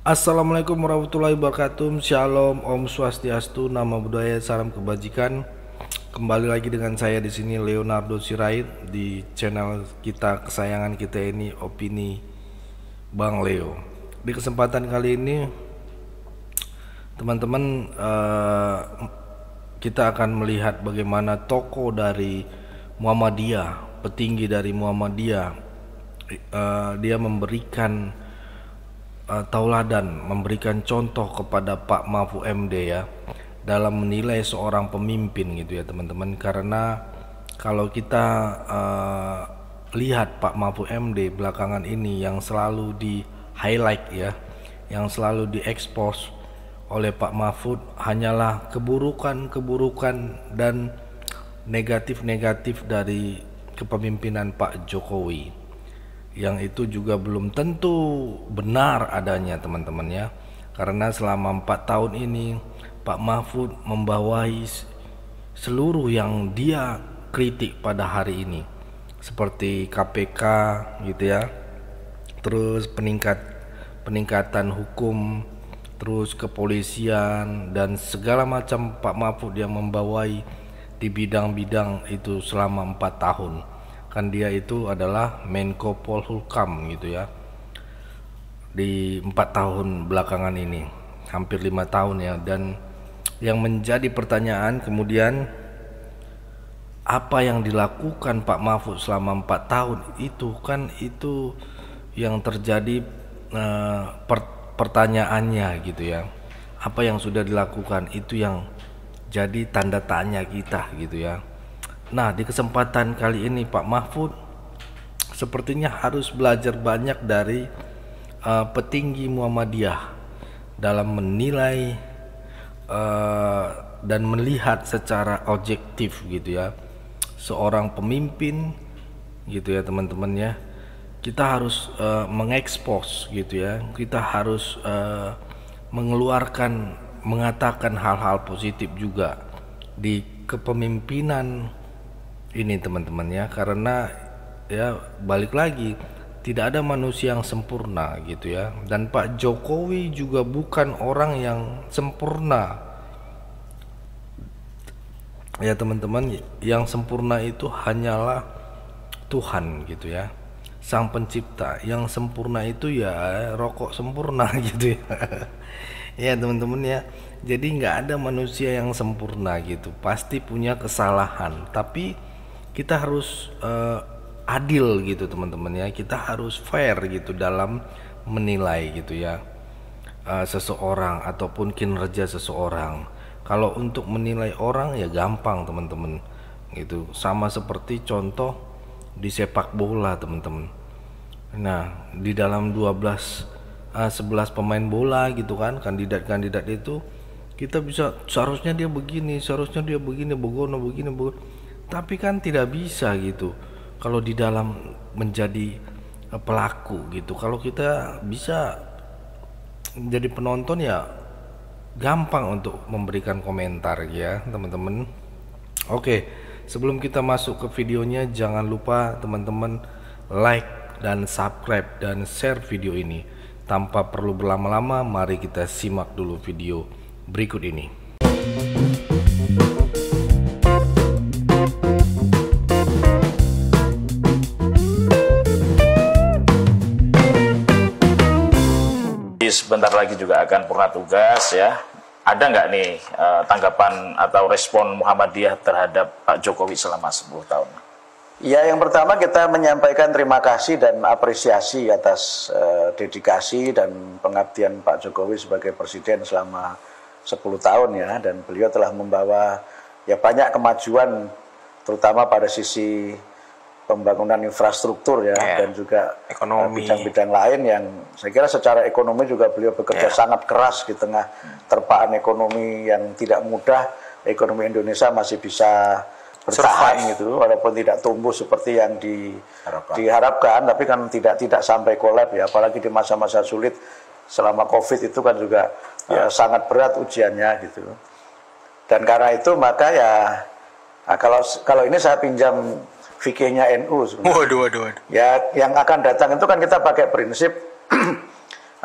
Assalamualaikum warahmatullahi wabarakatuh. Shalom, Om Swastiastu, Nama Budaya, Salam Kebajikan. Kembali lagi dengan saya di sini Leonardo Sirait di channel kita kesayangan kita ini, Opini Bang Leo. Di kesempatan kali ini teman-teman, kita akan melihat bagaimana tokoh dari Muhammadiyah, petinggi dari Muhammadiyah, dia memberikan tauladan, memberikan contoh kepada Pak Mahfud MD ya, dalam menilai seorang pemimpin gitu ya teman-teman. Karena kalau kita lihat Pak Mahfud MD belakangan ini yang selalu di highlight ya, yang selalu diekspos oleh Pak Mahfud hanyalah keburukan-keburukan dan negatif-negatif dari kepemimpinan Pak Jokowi, yang itu juga belum tentu benar adanya teman-teman ya. Karena selama 4 tahun ini Pak Mahfud membawahi seluruh yang dia kritik pada hari ini, seperti KPK gitu ya, terus peningkatan hukum, terus kepolisian dan segala macam Pak Mahfud yang membawahi di bidang-bidang itu selama 4 tahun. Kan dia itu adalah Menko Polhukam gitu ya, di 4 tahun belakangan ini, hampir 5 tahun ya. Dan yang menjadi pertanyaan kemudian, apa yang dilakukan Pak Mahfud selama 4 tahun itu kan itu yang terjadi, pertanyaannya gitu ya. Apa yang sudah dilakukan itu yang jadi tanda tanya kita gitu ya. Nah, di kesempatan kali ini Pak Mahfud sepertinya harus belajar banyak dari petinggi Muhammadiyah dalam menilai dan melihat secara objektif gitu ya seorang pemimpin gitu ya teman-teman ya. Kita harus mengekspos gitu ya, kita harus mengeluarkan, mengatakan hal-hal positif juga di kepemimpinan ini teman-teman ya. Karena ya balik lagi, tidak ada manusia yang sempurna gitu ya, dan Pak Jokowi juga bukan orang yang sempurna ya teman-teman. Yang sempurna itu hanyalah Tuhan gitu ya, Sang Pencipta. Yang sempurna itu ya rokok sempurna gitu ya. Ya teman-teman ya, jadi nggak ada manusia yang sempurna gitu, pasti punya kesalahan. Tapi kita harus adil gitu teman-teman ya, kita harus fair gitu dalam menilai gitu ya seseorang ataupun kinerja seseorang. Kalau untuk menilai orang ya gampang teman-teman gitu, sama seperti contoh di sepak bola teman-teman. Nah, di dalam 11 pemain bola gitu kan, kandidat-kandidat itu kita bisa, seharusnya dia begini, seharusnya dia begini, begono begini, begono. Tapi kan tidak bisa gitu kalau di dalam menjadi pelaku gitu. Kalau kita bisa menjadi penonton ya gampang untuk memberikan komentar ya teman-teman. Oke, sebelum kita masuk ke videonya, jangan lupa teman-teman like dan subscribe dan share video ini. Tanpa perlu berlama-lama, mari kita simak dulu video berikut ini. Sebentar lagi juga akan purna tugas ya. Ada nggak nih tanggapan atau respon Muhammadiyah terhadap Pak Jokowi selama 10 tahun? Ya, yang pertama kita menyampaikan terima kasih dan apresiasi atas dedikasi dan pengabdian Pak Jokowi sebagai presiden selama 10 tahun ya. Dan beliau telah membawa ya banyak kemajuan, terutama pada sisi pembangunan infrastruktur ya, dan juga bidang-bidang lain yang saya kira secara ekonomi juga beliau bekerja sangat keras di tengah terpaan ekonomi yang tidak mudah. Ekonomi Indonesia masih bisa bertahan gitu, walaupun tidak tumbuh seperti yang diharapkan, tapi kan tidak sampai kolab ya, apalagi di masa-masa sulit selama COVID itu kan juga sangat berat ujiannya gitu. Dan karena itu maka ya, nah, kalau ini saya pinjam fikihnya NU sebenarnya. Waduh. Ya, yang akan datang itu kan kita pakai prinsip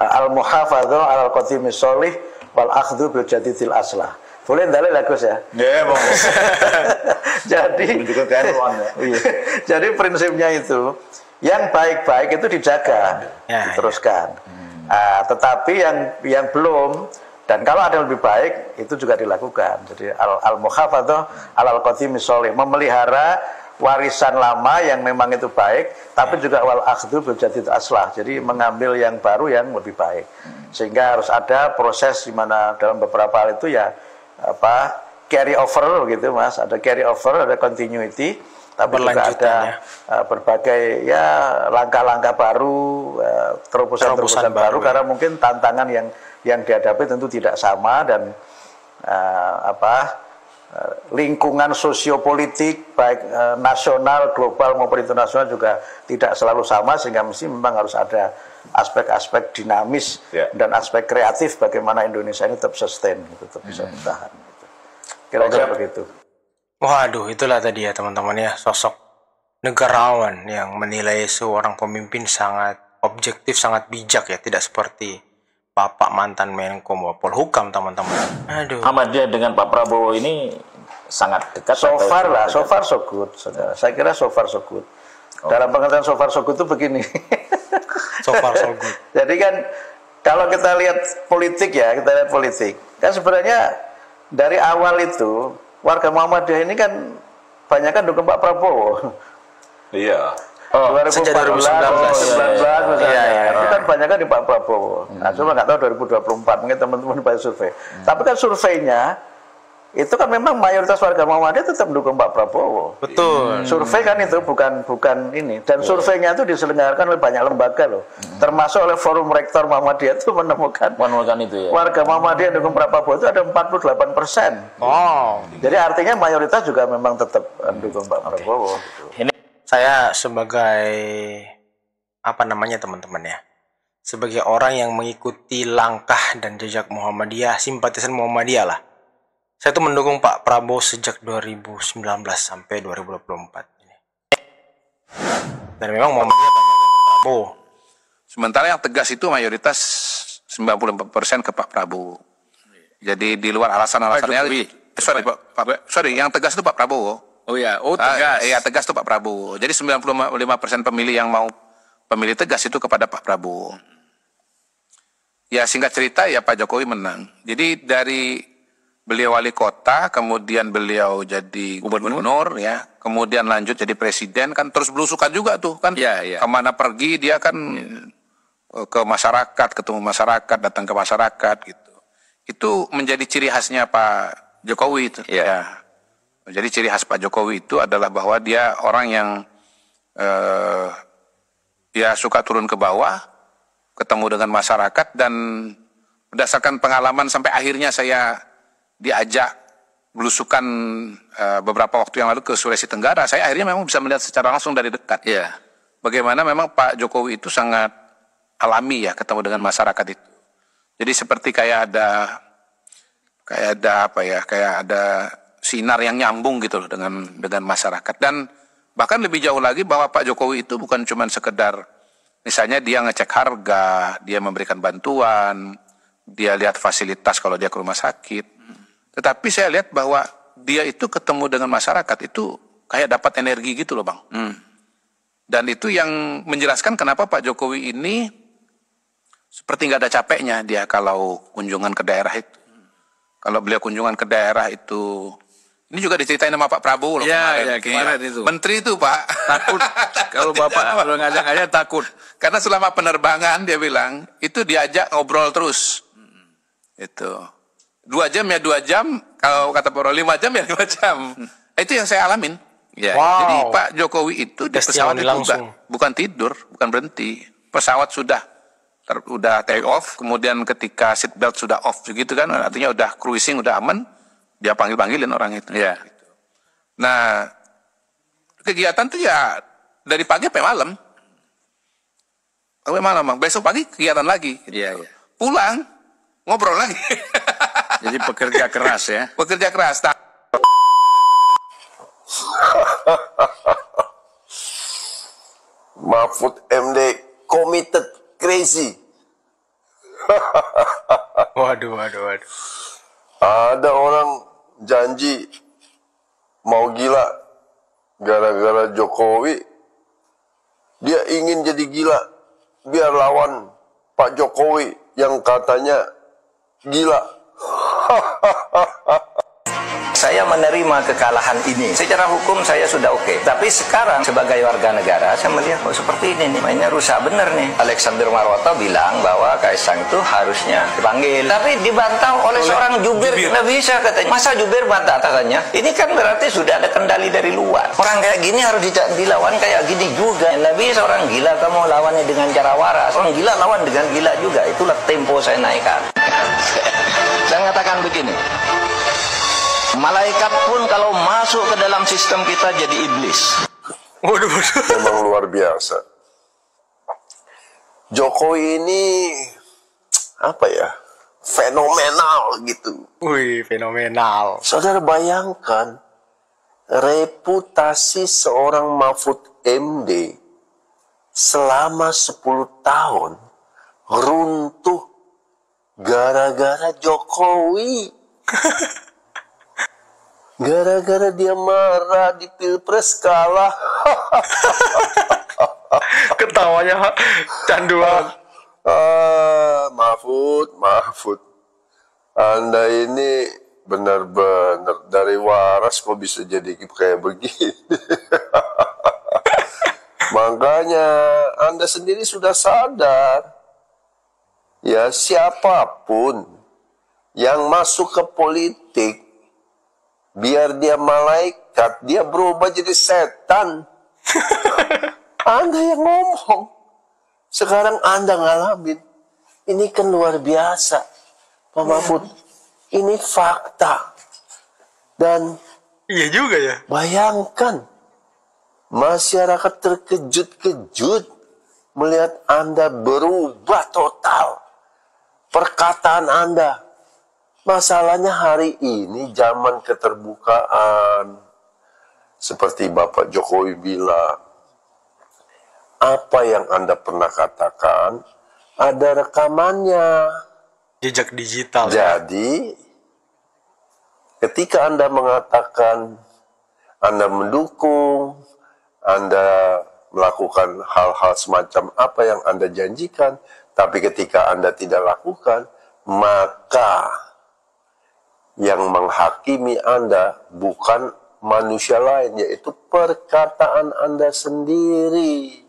al-muhafadzah 'alal qadimis sholih wal akhdhu bil jadidil aslah. Boleh dalil bagus ya? Ya, Bang. Jadi Menunjukkan keilmuan ya. iya. Jadi prinsipnya itu yang baik-baik itu dijaga, diteruskan. Nah, tetapi yang belum dan kalau ada yang lebih baik itu juga dilakukan. Jadi al-muhafadzah 'alal qadimis sholih, memelihara warisan lama yang memang itu baik, tapi juga wal akhdhu bil jadid aslah. Jadi mengambil yang baru yang lebih baik. Sehingga harus ada proses di mana dalam beberapa hal itu ya carry over gitu Mas, ada carry over, ada continuity, tapi juga ada berbagai ya langkah-langkah baru, terobosan-terobosan baru karena mungkin tantangan yang dihadapi tentu tidak sama dan lingkungan sosiopolitik baik nasional, global maupun internasional juga tidak selalu sama, sehingga mesti memang harus ada aspek-aspek dinamis dan aspek kreatif bagaimana Indonesia ini tetap sustain, tetap bisa bertahan. Gitu. Kira-kira begitu. Waduh, itulah tadi ya teman-teman ya, sosok negarawan yang menilai seorang pemimpin sangat objektif, sangat bijak ya, tidak seperti Bapak mantan Menko Polhukam teman-teman. Aduh. Muhammadiyah dengan Pak Prabowo ini sangat dekat. So far so good. Saya kira so far so good. Dalam pengertian so far so good itu begini. So far so good. Jadi kan kalau kita lihat politik ya, kan sebenarnya dari awal itu warga Muhammadiyah ini kan banyak kan dukung Pak Prabowo. Iya. 2014, 2019 misalnya, itu kan banyak kan di Pak Prabowo. Nah, cuma nggak tahu 2024 mungkin teman-teman banyak survei. Tapi kan surveinya itu kan memang mayoritas warga Muhammadiyah tetap mendukung Pak Prabowo. Betul. Survei kan itu bukan ini, dan surveinya itu diselenggarakan oleh banyak lembaga loh, termasuk oleh Forum Rektor Muhammadiyah itu menemukan itu ya. Warga Muhammadiyah mendukung Pak Prabowo itu ada 48%. Oh. Jadi artinya mayoritas juga memang tetap mendukung Pak Prabowo. Ini Saya sebagai teman-teman ya, sebagai orang yang mengikuti langkah dan jejak Muhammadiyah, simpatisan Muhammadiyah lah. Saya tuh mendukung Pak Prabowo sejak 2019 sampai 2024 ini. Dan memang Muhammadiyah banyak yang ke Prabowo. Sementara yang tegas itu mayoritas 94% ke Pak Prabowo. Jadi di luar alasan-alasannya, yang tegas itu Pak Prabowo. Oh ya, tegas. Iya, tegas itu Pak Prabowo. Jadi 95% pemilih yang mau pemilih tegas itu kepada Pak Prabowo. Ya singkat cerita ya Pak Jokowi menang. Jadi dari beliau wali kota, kemudian beliau jadi gubernur ya, kemudian lanjut jadi presiden, kan terus belusukan juga tuh kan. Kemana pergi dia kan ke masyarakat, ketemu masyarakat, datang ke masyarakat gitu. Itu menjadi ciri khasnya Pak Jokowi itu. Ya. Jadi ciri khas Pak Jokowi itu adalah bahwa dia orang yang dia suka turun ke bawah, ketemu dengan masyarakat, dan berdasarkan pengalaman sampai akhirnya saya diajak belusukan beberapa waktu yang lalu ke Sulawesi Tenggara, saya akhirnya memang bisa melihat secara langsung dari dekat. Bagaimana memang Pak Jokowi itu sangat alami ya ketemu dengan masyarakat itu. Jadi seperti kayak ada sinar yang nyambung gitu loh dengan masyarakat. Dan bahkan lebih jauh lagi bahwa Pak Jokowi itu bukan cuma sekedar misalnya dia ngecek harga, dia memberikan bantuan, dia lihat fasilitas kalau dia ke rumah sakit. Tetapi saya lihat bahwa dia itu ketemu dengan masyarakat itu kayak dapat energi gitu loh Bang. Dan itu yang menjelaskan kenapa Pak Jokowi ini seperti nggak ada capeknya dia kalau kunjungan ke daerah itu. Kalau beliau kunjungan ke daerah itu, ini juga diceritain sama Pak Prabowo loh kemarin itu. Menteri itu Pak. Takut kalau Bapak kalau ngajak aja takut. Karena selama penerbangan dia bilang, itu diajak ngobrol terus. Itu. 2 jam ya 2 jam, kalau kata Pak 5 jam ya 5 jam. Itu yang saya alamin. Wow. Jadi Pak Jokowi itu di pesawat itu bukan tidur, bukan berhenti. Pesawat sudah take off, kemudian ketika seat belt sudah off begitu kan, artinya udah cruising, udah aman, dia panggilin orang itu. Nah, kegiatan tuh ya dari pagi sampai malam. Sampai malam, Bang. Besok pagi kegiatan lagi. Pulang, ngobrol lagi. Jadi pekerja keras ya. Pekerja keras. Mahfud MD committed crazy. Waduh, waduh, waduh. Ada orang janji mau gila gara-gara Jokowi. Dia ingin jadi gila biar lawan Pak Jokowi yang katanya gila. Saya menerima kekalahan ini. Secara hukum saya sudah oke. Tapi sekarang sebagai warga negara saya melihat seperti ini nih. Mainnya rusak bener nih. Alexander Marwata bilang bahwa Kaisang itu harusnya dipanggil. Tapi dibantah oleh seorang jubir. Nggak bisa katanya. Masa jubir bantah katanya? Ini kan berarti sudah ada kendali dari luar. Orang kayak gini harus dilawan kayak gini juga. Nggak bisa orang gila kamu lawannya dengan cara waras. Orang gila lawan dengan gila juga. Itulah tempo saya naikkan. Saya katakan begini. Malaikat pun kalau masuk ke dalam sistem kita jadi iblis. Waduh, waduh. Memang luar biasa. Jokowi ini apa ya? Fenomenal gitu. Wih, fenomenal. Saudara bayangkan reputasi seorang Mahfud MD selama 10 tahun runtuh gara-gara Jokowi. Gara-gara dia marah di Pilpres kalah. Ketawanya canduan. Mahfud. Anda ini benar-benar dari waras kok bisa jadi kayak begini. Makanya Anda sendiri sudah sadar. Ya, siapapun yang masuk ke politik, biar dia malaikat, dia berubah jadi setan. Anda yang ngomong. Sekarang Anda ngalamin. Ini kan luar biasa, Pak Mahfud. Ini fakta. Dan Iya juga ya. bayangkan, masyarakat terkejut-kejut melihat Anda berubah total. Perkataan Anda. Masalahnya hari ini zaman keterbukaan. Seperti Bapak Jokowi bilang, apa yang Anda pernah katakan, ada rekamannya. Jejak digital. Jadi, ketika Anda mengatakan, Anda mendukung, Anda melakukan hal-hal semacam apa yang Anda janjikan, tapi ketika Anda tidak lakukan, maka yang menghakimi Anda bukan manusia lain, yaitu perkataan Anda sendiri.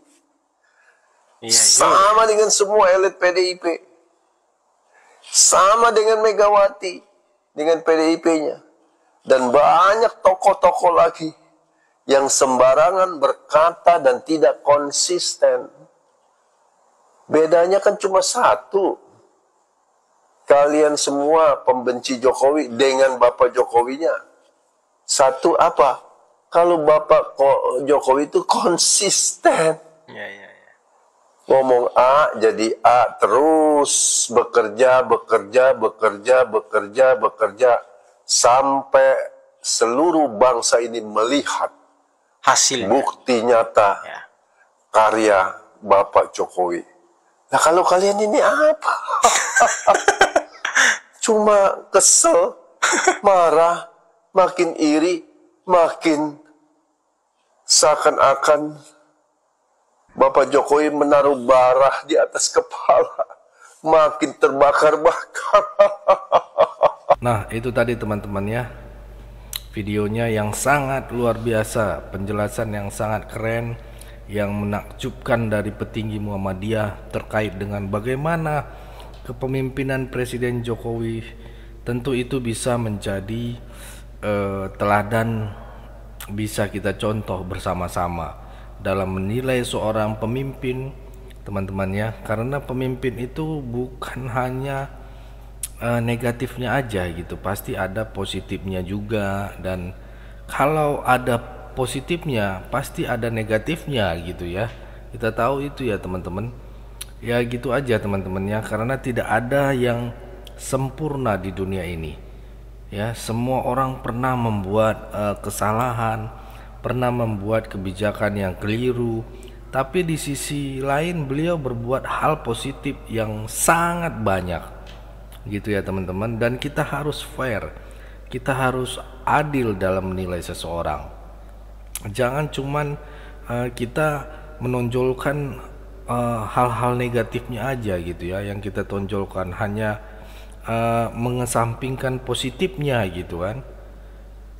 Iya, Sama dengan semua elit PDIP. Sama dengan Megawati, dengan PDIP-nya. Dan banyak tokoh-tokoh lagi yang sembarangan berkata dan tidak konsisten. Bedanya kan cuma satu. Kalian semua pembenci Jokowi dengan Bapak Jokowinya. Satu apa? Kalau Bapak Jokowi itu konsisten. Iya. Ngomong A jadi A, terus bekerja sampai seluruh bangsa ini melihat Hasilnya. bukti nyata Ya. karya Bapak Jokowi. Nah, kalau kalian ini apa? Cuma kesel, marah, makin iri, makin seakan-akan Bapak Jokowi menaruh bara di atas kepala, makin terbakar-bakar. Nah, itu tadi teman-teman ya, videonya yang sangat luar biasa, penjelasan yang sangat keren, yang menakjubkan dari petinggi Muhammadiyah terkait dengan bagaimana kepemimpinan Presiden Jokowi. Tentu itu bisa menjadi teladan, bisa kita contoh bersama-sama dalam menilai seorang pemimpin, teman-teman ya. Karena pemimpin itu bukan hanya negatifnya aja gitu, pasti ada positifnya juga. Dan kalau ada positifnya pasti ada negatifnya gitu ya, kita tahu itu ya teman-teman ya. Gitu aja teman-teman ya, karena tidak ada yang sempurna di dunia ini ya. Semua orang pernah membuat kesalahan, pernah membuat kebijakan yang keliru, Tapi di sisi lain beliau berbuat hal positif yang sangat banyak, gitu ya teman-teman. Dan kita harus fair, kita harus adil dalam menilai seseorang. Jangan cuman kita menonjolkan hal-hal negatifnya aja gitu ya, yang kita tonjolkan hanya mengesampingkan positifnya gitu kan.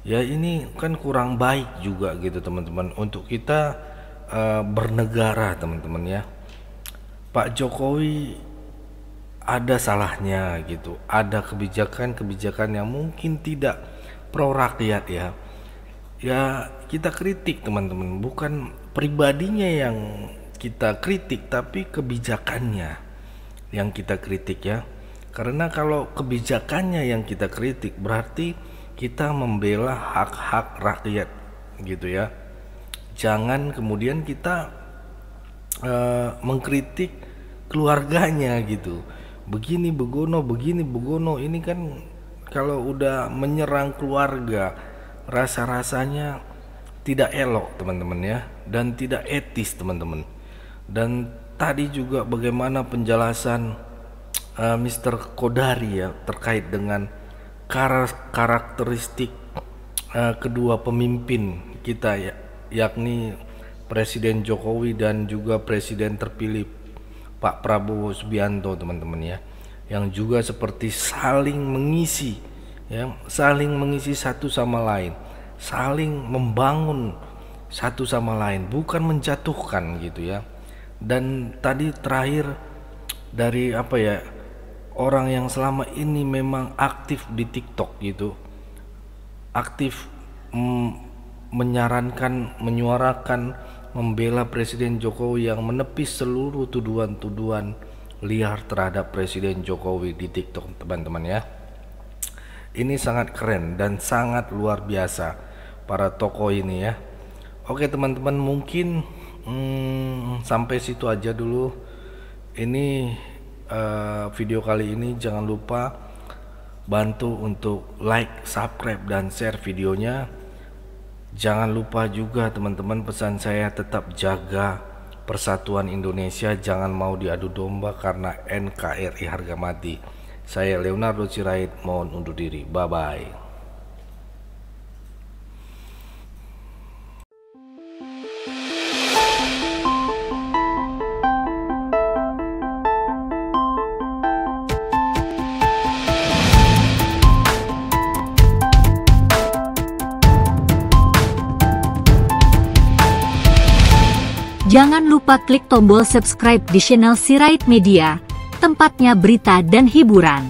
Ya ini kan kurang baik juga gitu teman-teman untuk kita bernegara teman-teman ya. Pak Jokowi ada salahnya gitu, ada kebijakan-kebijakan yang mungkin tidak pro rakyat ya. Ya kita kritik teman-teman, bukan pribadinya yang kita kritik tapi kebijakannya yang kita kritik ya. Karena kalau kebijakannya yang kita kritik berarti kita membela hak-hak rakyat gitu ya. Jangan kemudian kita mengkritik keluarganya gitu. Begini begono, ini kan kalau udah menyerang keluarga rasa-rasanya tidak elok teman-teman ya, dan tidak etis teman-teman. Dan tadi juga bagaimana penjelasan Mr. Kodari ya terkait dengan karakteristik kedua pemimpin kita ya, yakni Presiden Jokowi dan juga Presiden terpilih Pak Prabowo Subianto teman-teman ya, yang juga seperti saling mengisi ya, saling mengisi satu sama lain, saling membangun satu sama lain, bukan menjatuhkan gitu ya. Dan tadi terakhir dari apa ya, orang yang selama ini memang aktif di TikTok gitu, aktif menyarankan, menyuarakan, membela Presiden Jokowi yang menepis seluruh tuduhan-tuduhan liar terhadap Presiden Jokowi di TikTok teman-teman ya. Ini sangat keren dan sangat luar biasa para tokoh ini ya. Oke teman-teman, mungkin sampai situ aja dulu ini video kali ini. Jangan lupa bantu untuk like, subscribe, dan share videonya. Jangan lupa juga teman-teman, pesan saya tetap jaga persatuan Indonesia, jangan mau diadu domba karena NKRI harga mati. Saya Leonardo Sirait mohon undur diri, bye bye. Jangan lupa klik tombol subscribe di channel Sirait Media, tempatnya berita dan hiburan.